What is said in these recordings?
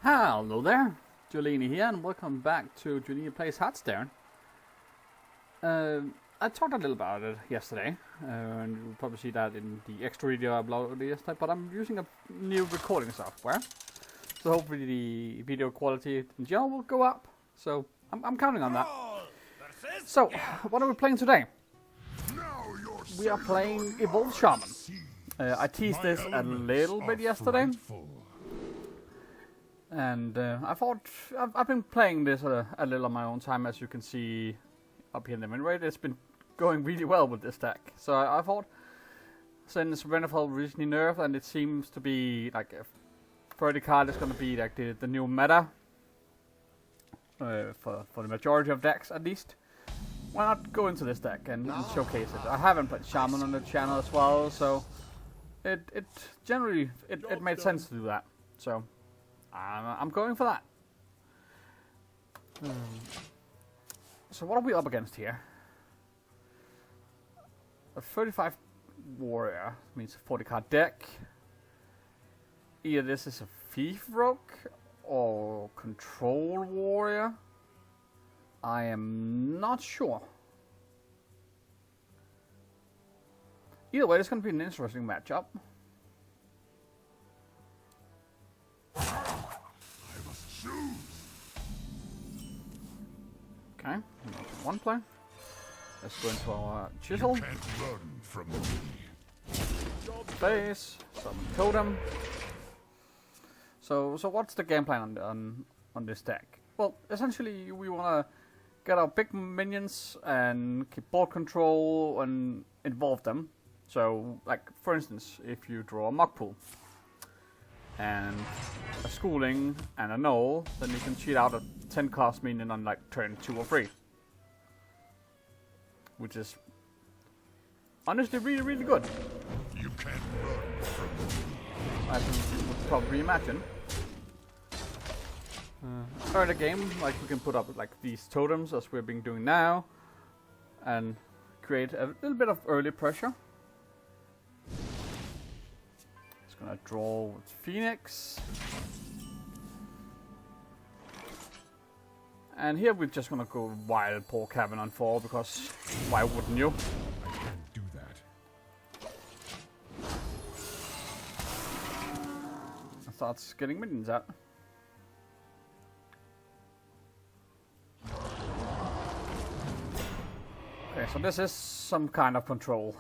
Hello there, Jolini here, and welcome back to Jolini Plays Hearthstone. I talked a little about it yesterday, and you'll probably see that in the extra video I uploaded yesterday, but I'm using a new recording software, so hopefully the video quality in general will go up, so I'm counting on that. So, what are we playing today? We are playing Evolved Shaman. I teased this a little bit yesterday. And I thought I've been playing this a little on my own time, as you can see up here in the main rate. It's been going really well with this deck. So I thought, since Renafel recently nerfed and it seems to be like a 30 card is going to be like the new meta for the majority of decks at least, why not go into this deck and showcase it? I haven't played Shaman on the channel as well, so it generally made sense to do that. So I'm going for that. So what are we up against here? A 35 warrior means a 40 card deck. Either this is a thief rogue or control warrior. I am not sure. Either way, it's going to be an interesting matchup. Okay, one play. Let's go into our chisel. Base, some totem. So what's the game plan on this deck? Well, essentially we want to get our big minions and keep board control and involve them. So, like for instance, if you draw a mock pool and a schooling and a null, then you can cheat out a 10 cost minion on like turn 2 or 3. Which is honestly really good. You can't run from me. As you would probably imagine. Early game, like we can put up like these totems as we've been doing now and create a little bit of early pressure. Just gonna draw with Phoenix. And here we're just gonna go wild Poor Cabin on 4 because why wouldn't you? I can't do that. And starts getting minions out. Okay, so this is some kind of control.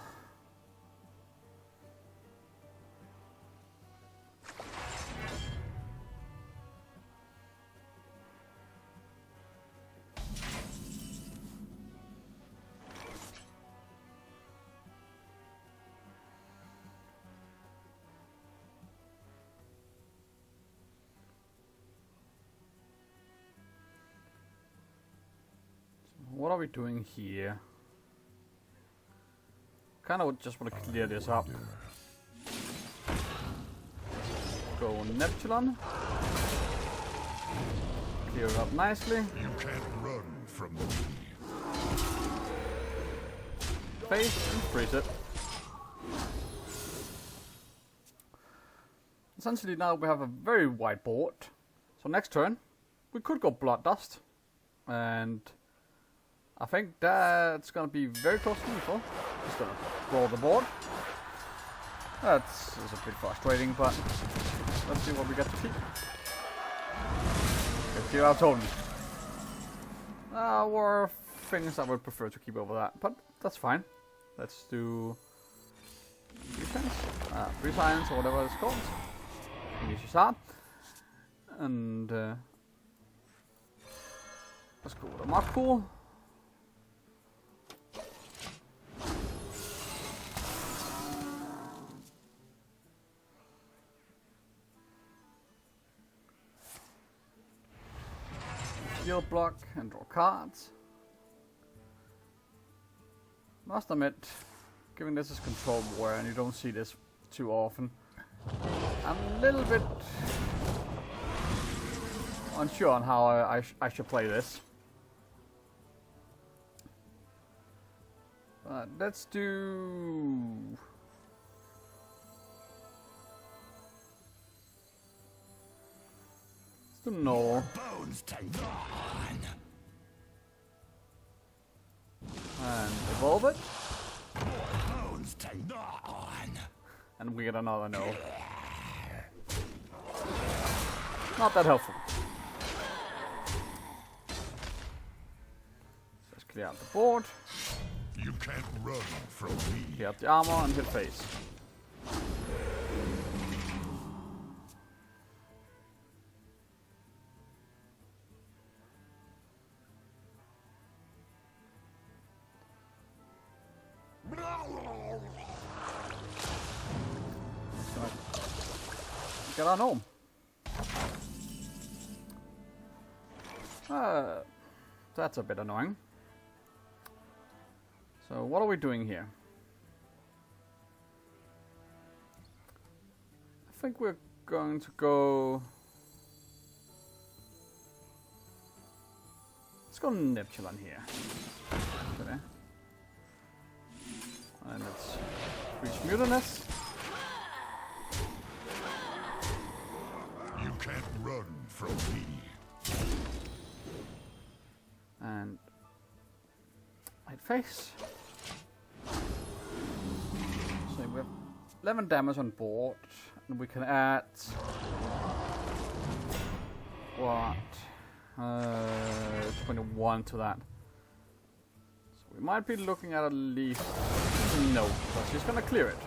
What are we doing here? Kind of just want to clear this up. Go Neptune. Clear it up nicely. You can't run from me. Face and freeze it. Essentially now we have a very wide board. So next turn we could go Bloodlust. And I think that's gonna be very close to lethal. Just gonna roll the board. That's a bit frustrating, but let's see what we get to keep. Let's do our totem. Or things I would prefer to keep over that, but that's fine. Let's do free science or whatever it's called. Use and let's go with a mock pool. Shield block and draw cards. Must admit, given this is control war and you don't see this too often, I'm a little bit unsure on how I should play this. But let's do do no. Bones to gnaw on. And evolve it. Bones to gnaw on. And we get another no. Not that helpful. Let's clear out the board. You can't run from me. Clear out the armor and hit face. Get our gnome. That's a bit annoying. So what are we doing here? I think we're going to go... Let's go Neptune here. Okay. And let's reach Mutinous. You can't run from me. And hit face. So we have 11 damage on board, and we can add what? 21 to that. So we might be looking at least no, because she's gonna clear it.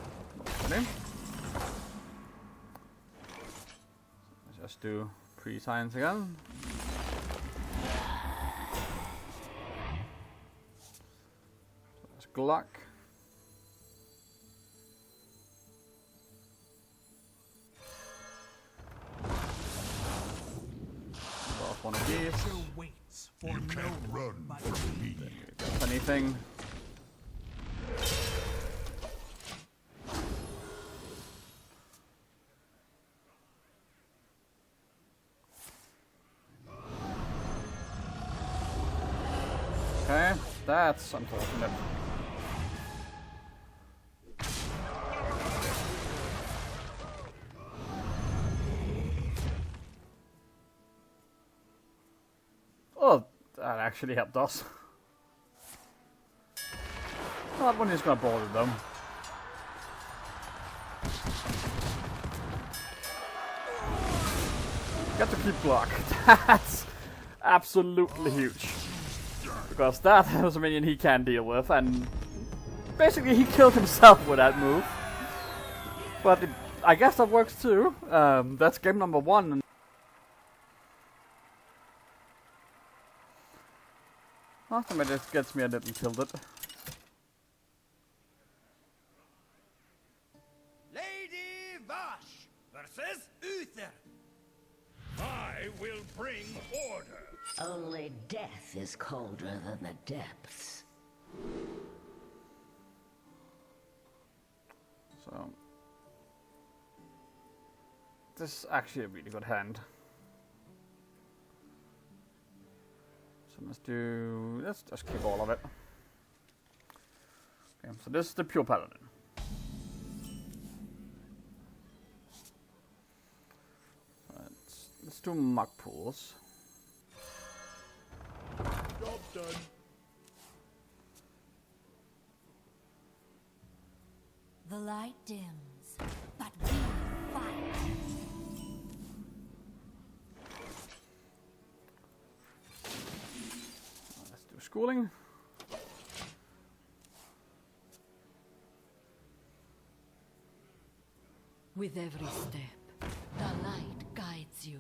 Okay. Let's just do pre-science again. Gluck. Off one of these. You can't run from me. If anything. Okay, that's unfortunate. Oh, that actually helped us. That one is gonna bother them. Got to keep block. That's absolutely huge. Because that is a minion he can deal with, and basically he killed himself with that move. But I guess that works too. That's game number 1. Ultimately, it gets me a little tilted. Lady Vash versus Uther. I will bring order. Only death is colder than the depths. So this is actually a really good hand. So let's just keep all of it. Okay, so this is the pure paladin. Let's do mug pools. Job done. The light dims, but we fight. Let's do schooling. With every step, the light guides you.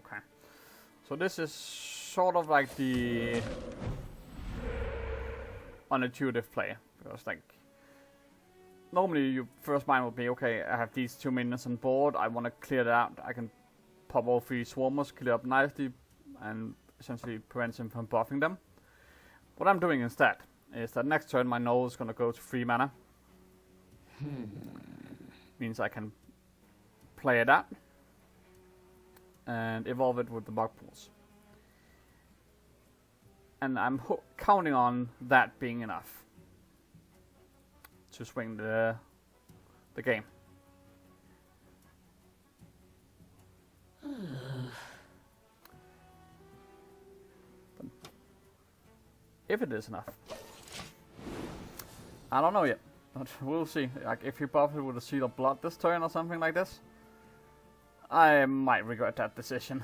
Okay. So this is sort of like the unintuitive play. Because like normally your first mind would be, okay, I have these 2 minions on board, I want to clear that out. I can pop all 3 swarmers, clear up nicely, and essentially prevent him from buffing them. What I'm doing instead is that next turn my null is going to go to 3 mana. Means I can play it out. and evolve it with the bug pools. And I'm counting on that being enough to swing the game. If it is enough. I don't know yet, but we'll see. Like, if he buffs it with a Seal of Blood this turn or something like this, I might regret that decision.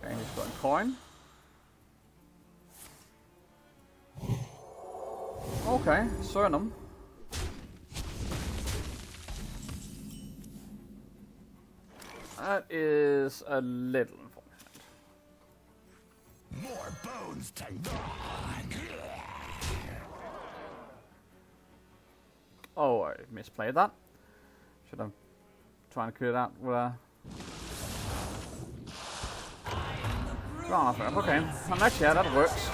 Okay, he's got a coin. Okay, Cernum. That is a little unfortunate. More bones to gnaw. Oh, I misplayed that. Should have tried to clear that with a... Okay, and actually, yeah, that works.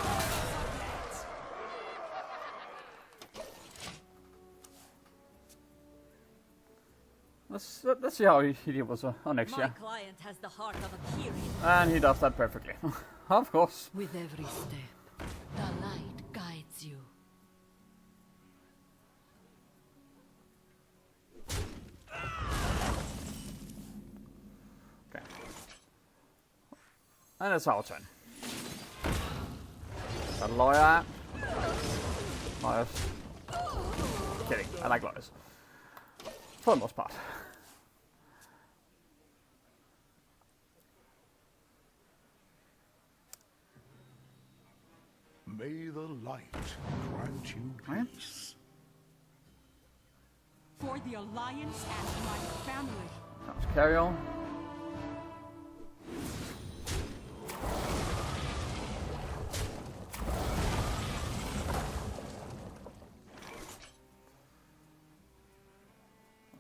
Let's see how he deals on next My year. client has the heart of a Kyrian. And he does that perfectly. Of course. With every step, the light guides you. Okay. And it's our turn. A lawyer. Lawyers. Kidding. I like lawyers. For the most part. May the light grant you peace. For the Alliance and my family. Let's carry on.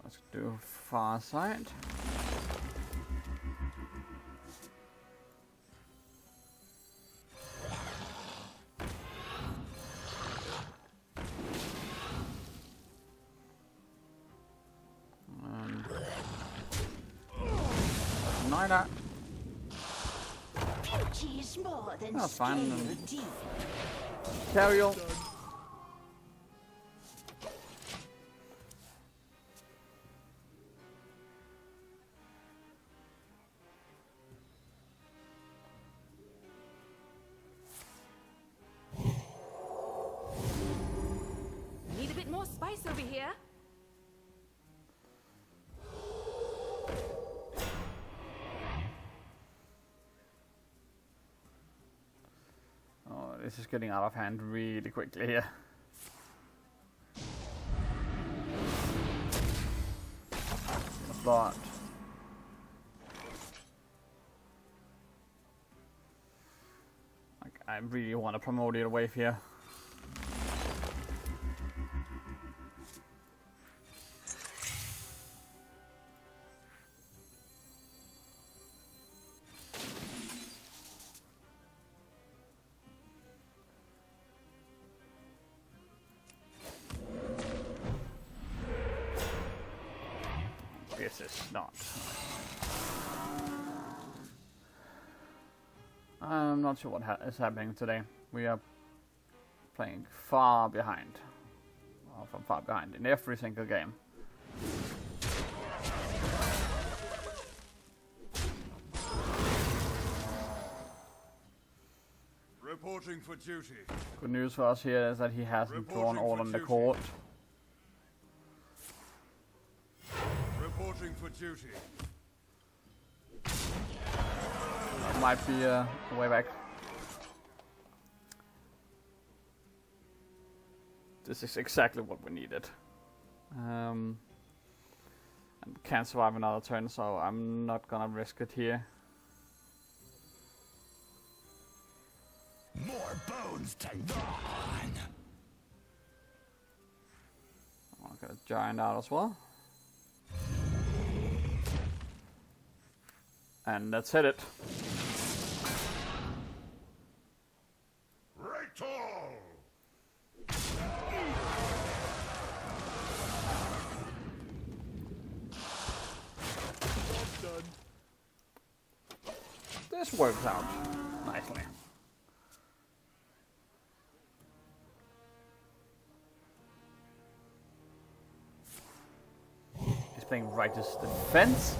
Let's do far side. That. Beauty is more than That's fine. skill. Carry on. Need a bit more spice over here. This is getting out of hand really quickly here. But like, I really want to promote it wave here. This is not. I'm not sure what is happening today. We are playing far behind. Well, from far behind in every single game. Reporting for duty. Good news for us here is that he hasn't drawn all on the court. Reporting for duty. That might be a way back. This is exactly what we needed. And can't survive another turn, so I'm not gonna risk it here. More bones to gnaw. I'll get a giant out as well. And let's hit it. Rachel! this works out nicely. He's playing Righteous Defense.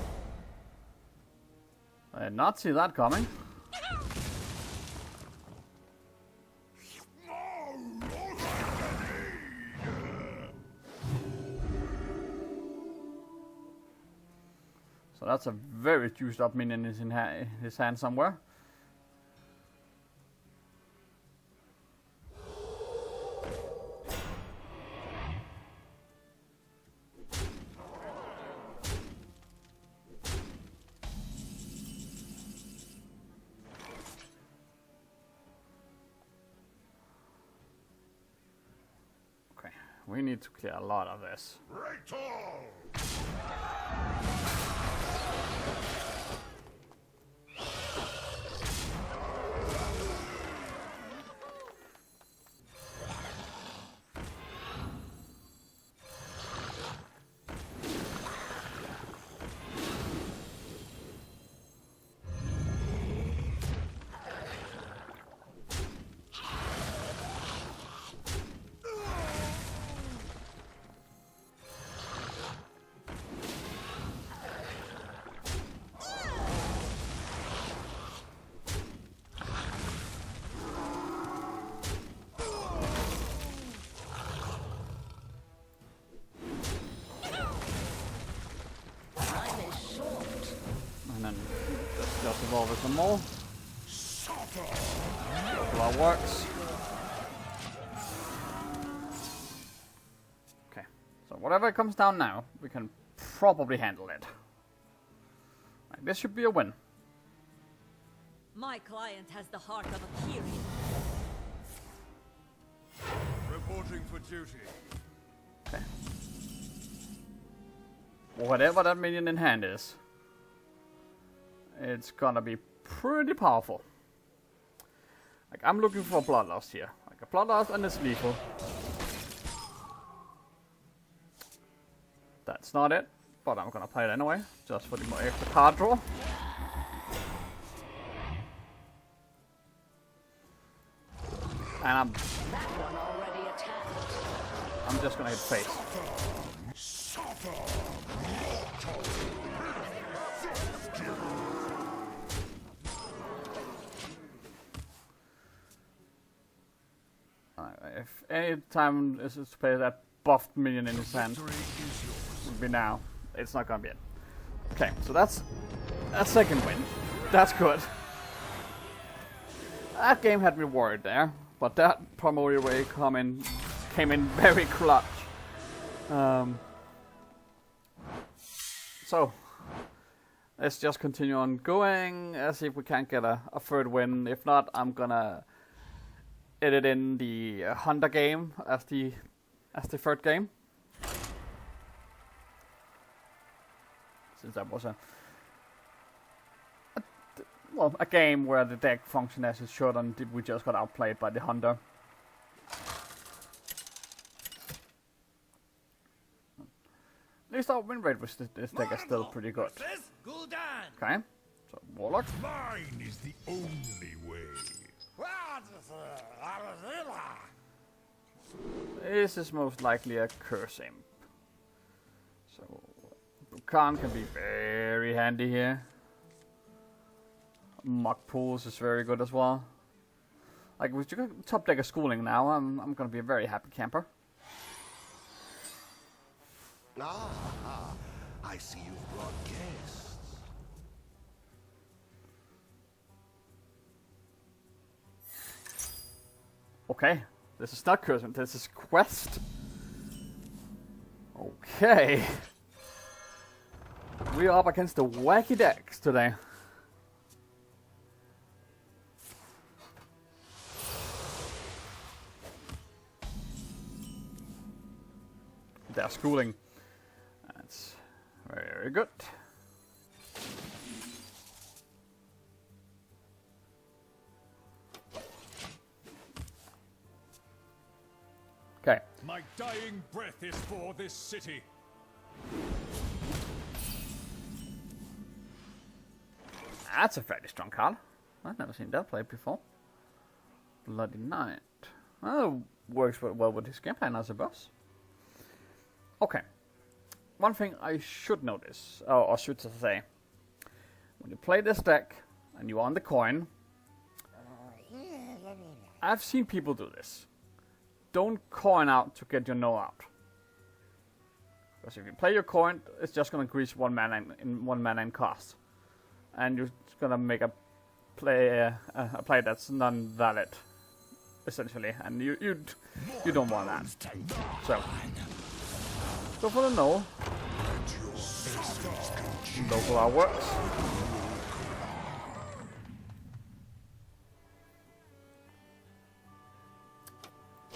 I did not see that coming. So that's a very juiced up minion is in his hand somewhere. Okay, we need to clear a lot of this. Just evolve it some more. That works. Okay, so whatever comes down now, we can probably handle it. Like, this should be a win. My client has the heart of a Kyrian. Reporting for duty. Okay. Whatever that minion in hand is, it's gonna be pretty powerful. Like, I'm looking for a Bloodlust here. Like a Bloodlust and it's lethal. That's not it, but I'm gonna play it anyway, just for the more extra card draw. And I'm just gonna hit face. If any time is to play that buffed minion in his hand, would be now. It's not gonna be it. Okay, so that's a second win. That's good. That game had me worried there, but that primordial ray came in very clutch. So let's just continue on going. See if we can't get a third win. If not, I'm gonna edit in the Hunter game as the third game, since that was a game where the deck functioned as it should, and we just got outplayed by the Hunter. At least our win rate with this deck is still pretty good. Okay, so Warlock. Mine is the only way. This is most likely a Curse Imp. So Bukan can be very handy here. Muck Pools is very good as well. Like, with your top deck of Schooling now, I'm gonna be a very happy camper. Ah, I see you've brought guests. Okay, this is not Curse Imp, this is Quest. Okay. We are up against the wacky decks today. They're Schooling. That's very, very good. Okay. My dying breath is for this city. That's a fairly strong card. I've never seen that played before. Bloody Knight. Oh, works well with his game plan, I suppose. Okay. One thing I should notice, or should say, when you play this deck and you are on the coin, I've seen people do this. Don't coin out to get your no out. Because if you play your coin, it's just gonna increase 1 mana in cost, and you're gonna make a play that's non-valid, essentially, and you don't want that. So go for the no. Local art works.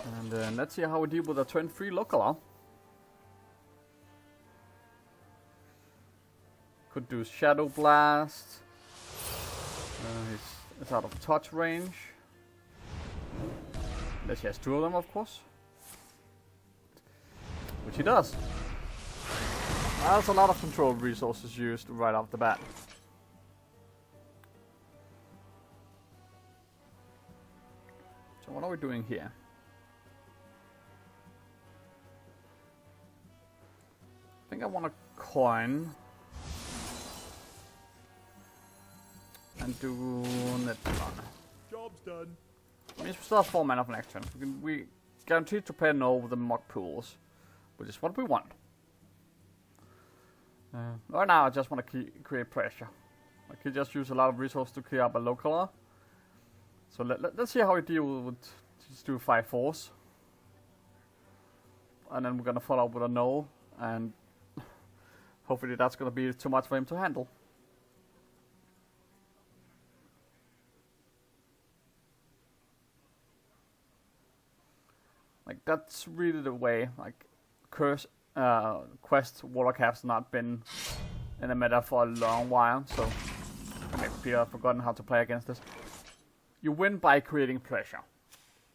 And let's see how we deal with a turn 3 local art. Could do Shadow Blast. It's out of touch range. Unless he has 2 of them, of course. Which he does. That's a lot of control resources used right off the bat. So what are we doing here? I think I want to coin and do net run. Job's done. Means we still have 4 mana of next turn. We guaranteed to play no with the mock pools, which is what we want. Right now I just want to create pressure. I could just use a lot of resources to clear up a local. So let's see how we deal with just do 5/4s. And then we're gonna follow up with a no, and hopefully that's gonna be too much for him to handle. Like, that's really the way, like, Quest Warlock has not been in the meta for a long while, so maybe people have forgotten how to play against this. You win by creating pressure.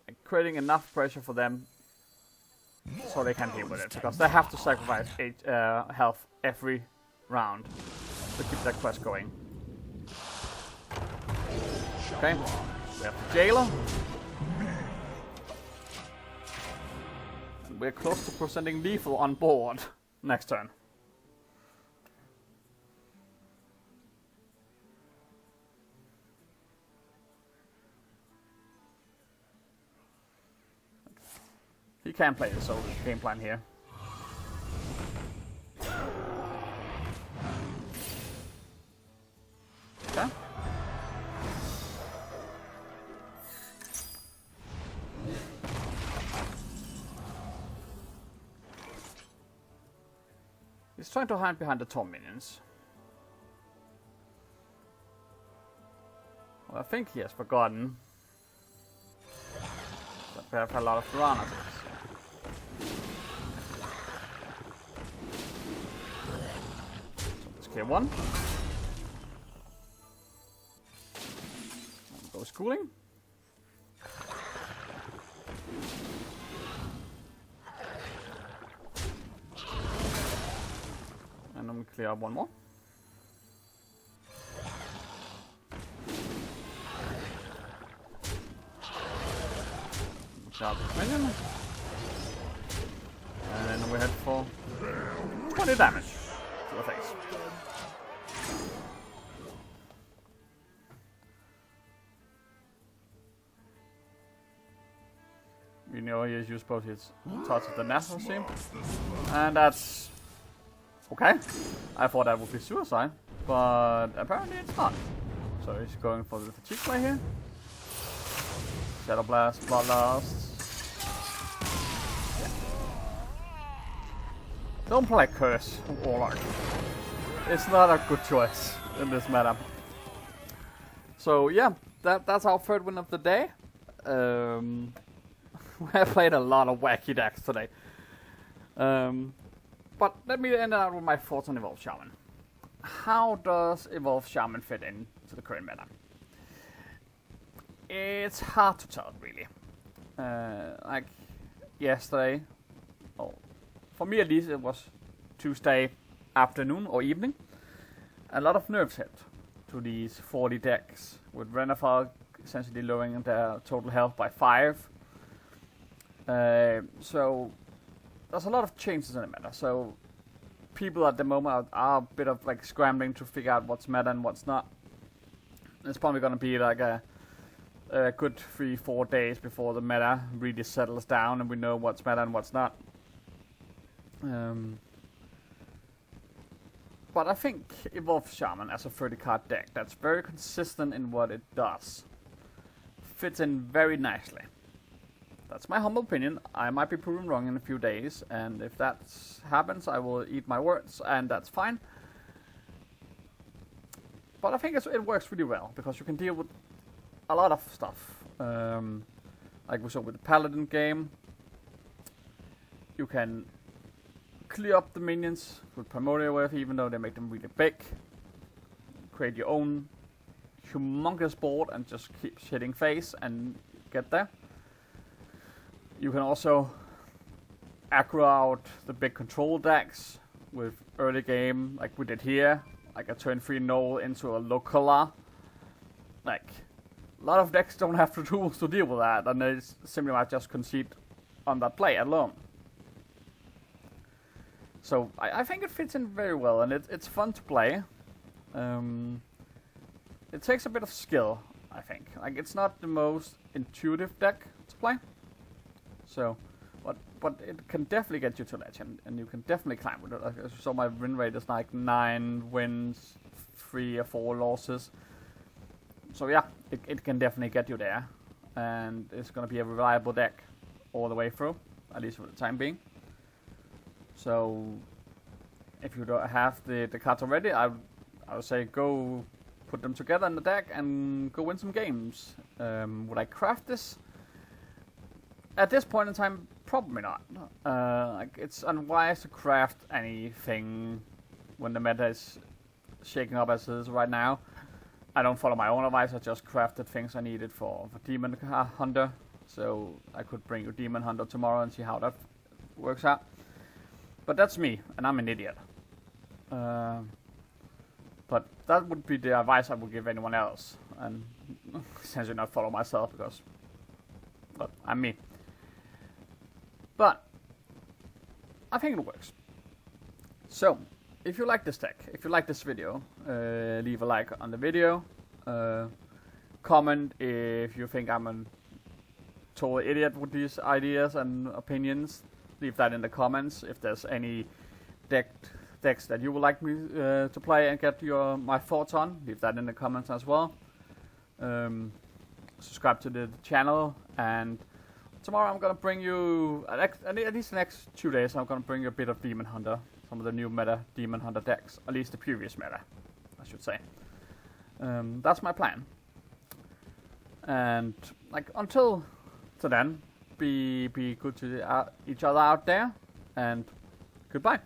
Like, creating enough pressure for them so they can deal with it, because they have to sacrifice health every round to keep that quest going. Okay, we have the Jailer. We're close to presenting lethal on board next turn. He can play the solo game plan here. Okay. He's trying to hide behind the Tom minions. Well, I think he has forgotten that we have a lot of piranhas. So let's kill one. And go schooling. And then we clear up one more. Clear out this minion. And then we head for 20 damage to the face. You know, he has used both his touch of the natural seam, and that's okay. I thought that would be suicide, but apparently it's not. So he's going for the fatigue play here. Shadow Blast, Bloodlust. Yeah. Don't play Curse Warlock. It's not a good choice in this meta. So yeah, that's our third win of the day. We have played a lot of wacky decks today. But let me end out with my thoughts on Evolved Shaman. How does Evolved Shaman fit into the current meta? It's hard to tell, really. Like yesterday, for me at least, it was Tuesday afternoon or evening. A lot of nerves hit. to these 40 decks, with Renafal essentially lowering their total health by 5. So there's a lot of changes in the meta. So people at the moment are a bit of like scrambling to figure out what's meta and what's not. It's probably going to be like a good 3-4 days before the meta really settles down and we know what's meta and what's not. But I think Evolved Shaman as a 30-card deck that's very consistent in what it does fits in very nicely. That's my humble opinion. I might be proven wrong in a few days, and if that happens, I will eat my words, and that's fine. But I think it works really well, because you can deal with a lot of stuff. Like we saw with the Paladin game. You can clear up the minions with Primordial Wave, even though they make them really big. Create your own humongous board and just keep hitting face and get there. You can also aggro out the big control decks with early game, like we did here, like a turn 3 null into a Localar. Like, a lot of decks don't have the tools to deal with that, and they simply might just concede on that play alone. So I think it fits in very well, and it's fun to play. It takes a bit of skill, I think. Like, it's not the most intuitive deck to play. So, but it can definitely get you to legend, and you can definitely climb with it. Like, as you saw, my win rate is like 9 wins, 3 or 4 losses. So yeah, it can definitely get you there, and it's gonna be a reliable deck all the way through, at least for the time being. So, if you don't have the cards already, I would say go put them together in the deck and go win some games. Would I craft this? At this point in time, probably not. Like, it's unwise to craft anything when the meta is shaking up as it is right now. I don't follow my own advice. I just crafted things I needed for Demon Hunter. So I could bring you Demon Hunter tomorrow and see how that works out. But that's me, and I'm an idiot. But that would be the advice I would give anyone else, and essentially not follow myself, because, well, I'm me. But I think it works. So, if you like this deck, if you like this video, leave a like on the video. Comment if you think I'm a total idiot with these ideas and opinions. Leave that in the comments. If there's any decks that you would like me to play and get my thoughts on, leave that in the comments as well. Subscribe to the channel, and tomorrow I'm gonna bring you, at least the next 2 days, I'm gonna bring you a bit of Demon Hunter, some of the new meta Demon Hunter decks, at least the previous meta, I should say. That's my plan. And like, until then, be good to each other out there, and goodbye.